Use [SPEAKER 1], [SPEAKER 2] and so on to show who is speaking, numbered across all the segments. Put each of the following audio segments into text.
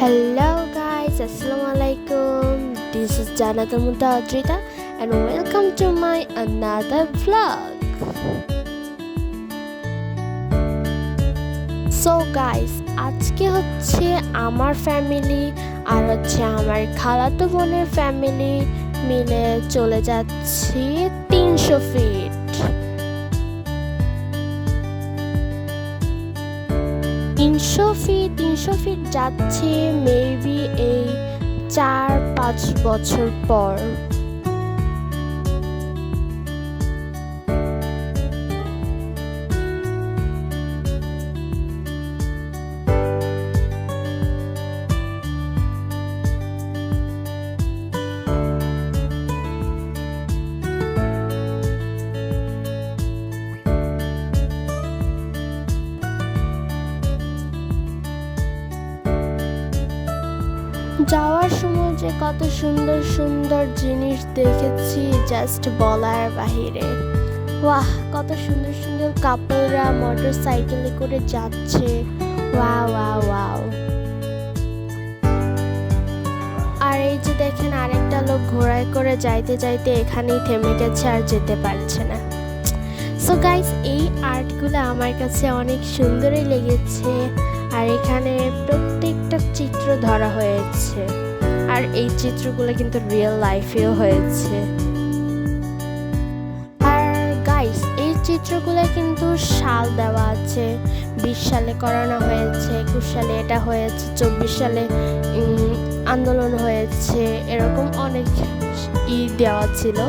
[SPEAKER 1] Hello guys, Assalamualaikum. This is Janata Adrita and welcome to my another vlog. So guys, আজকে হচ্ছে আমার family আর হচ্ছে আমার খালাতো বোনের ফ্যামিলি মিলে চলে যাচ্ছি 300 ফিট। 300 ফিট যাচ্ছি মেবি এই 4-5 বছর পর। যাওয়ার সময় যে কত সুন্দর সুন্দর জিনিস দেখেছি জাস্ট বলার বাহিরে। ওয়াহ, কত সুন্দর সুন্দর কাপলরা মোটর সাইকেলে করে যাচ্ছে। Wow wow wow. আর এই যে দেখেন আরেকটা লোক ঘোড়ায় করে যাইতে যাইতে এখানেই থেমে গেছে আর যেতে পারছে না। সো গাইস, এই আর্টগুলো আমার কাছে অনেক সুন্দরই লেগেছে। আর এখানে প্রত্যেকটা চিত্র ধরা হয়েছে আর এই চিত্রগুলো কিন্তু রিয়েল লাইফেও হয়েছে। আর গাইস, এই চিত্রগুলো কিন্তু সাল দেওয়া আছে। 20 সালে করানো হয়েছে, 21 সালে এটা হয়েছে, 24 সালে আন্দোলন হয়েছে, এরকম অনেক দেওয়া ছিল।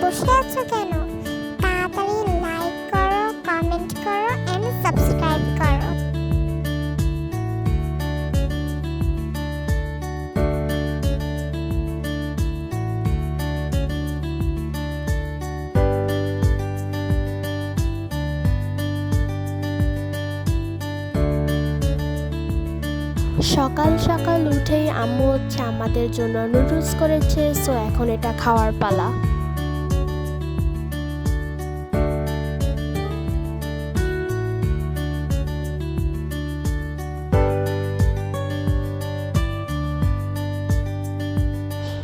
[SPEAKER 2] বসে আছো কেন? তাড়াতাড়ি লাইক করো, কমেন্ট করো এন্ড সাবস্ক্রাইব করো।
[SPEAKER 1] সকাল সকাল উঠেই আম্মু হচ্ছে আমাদের জন্য নুডলস করেছে। সো এখন এটা খাওয়ার পালা।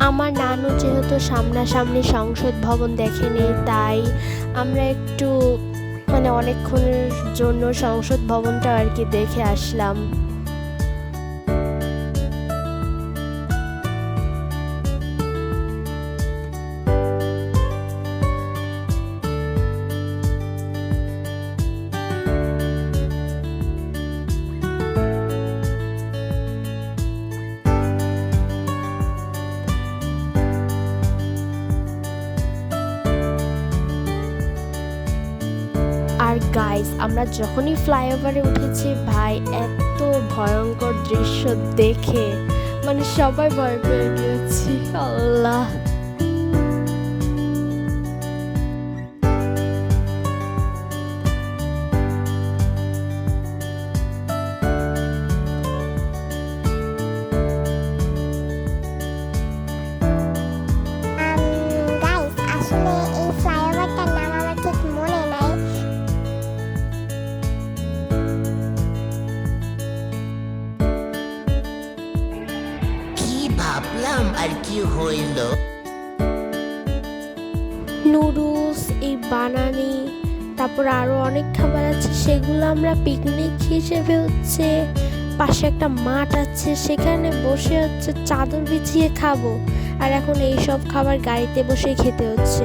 [SPEAKER 1] আমার নানু যেহেতু সামনাসামনি সংসদ ভবন দেখেনি, তাই আমরা একটু অনেকক্ষণের জন্য সংসদ ভবনটা আর কি দেখে আসলাম। আর গাইস, আমরা যখনই ফ্লাইওভারে উঠেছি ভাই, এত ভয়ঙ্কর দৃশ্য দেখে সবাই ভয় পেয়ে গিয়েছি। আল্লাহ,
[SPEAKER 3] ভাবলাম আর কি হইল।
[SPEAKER 1] নুডলস, এই বানানি, তারপর আরো অনেক খাবার আছে, সেগুলো আমরা পিকনিক হিসেবে হচ্ছে পাশে একটা মাঠ আছে, সেখানে বসে হচ্ছে চাদর বিছিয়ে খাবো। আর এখন এই সব খাবার গাড়িতে বসে খেতে হচ্ছে,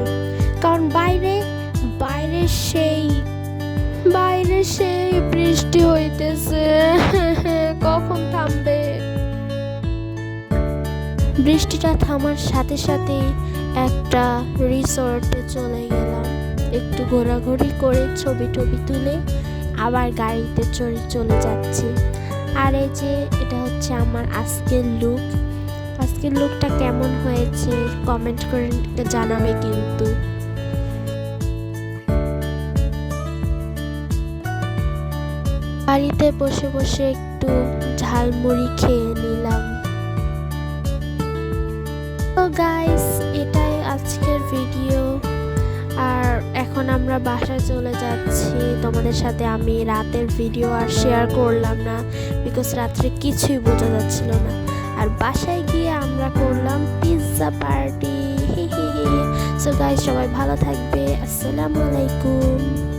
[SPEAKER 1] কারণ বাইরে সেই বৃষ্টি হইতেছে। কখন থামবে? বৃষ্টিটা থামার সাথে সাথেই একটা রিসর্টে চলে গেলাম, একটু ঘোরাঘুরি করে ছবি টবি তুলে আবার গাড়িতে চলে যাচ্ছি। আর এই যে এটা হচ্ছে আমার আজকের লুকটা কেমন হয়েছে কমেন্ট করে জানাবে কিন্তু। বাড়িতে বসে বসে একটু ঝালমুড়ি খেয়ে নিলাম। গাইস, এটাই আজকের ভিডিও। আর এখন আমরা বাসায় চলে যাচ্ছি। তোমাদের সাথে আমি রাতের ভিডিও আর শেয়ার করলাম না, বিকজ রাত্রে কিছুই বোঝা যাচ্ছিল না। আর বাসায় গিয়ে আমরা করলাম পিৎজা পার্টি। সো গাইস, সবাই ভালো থাকবে। আসসালামু আলাইকুম।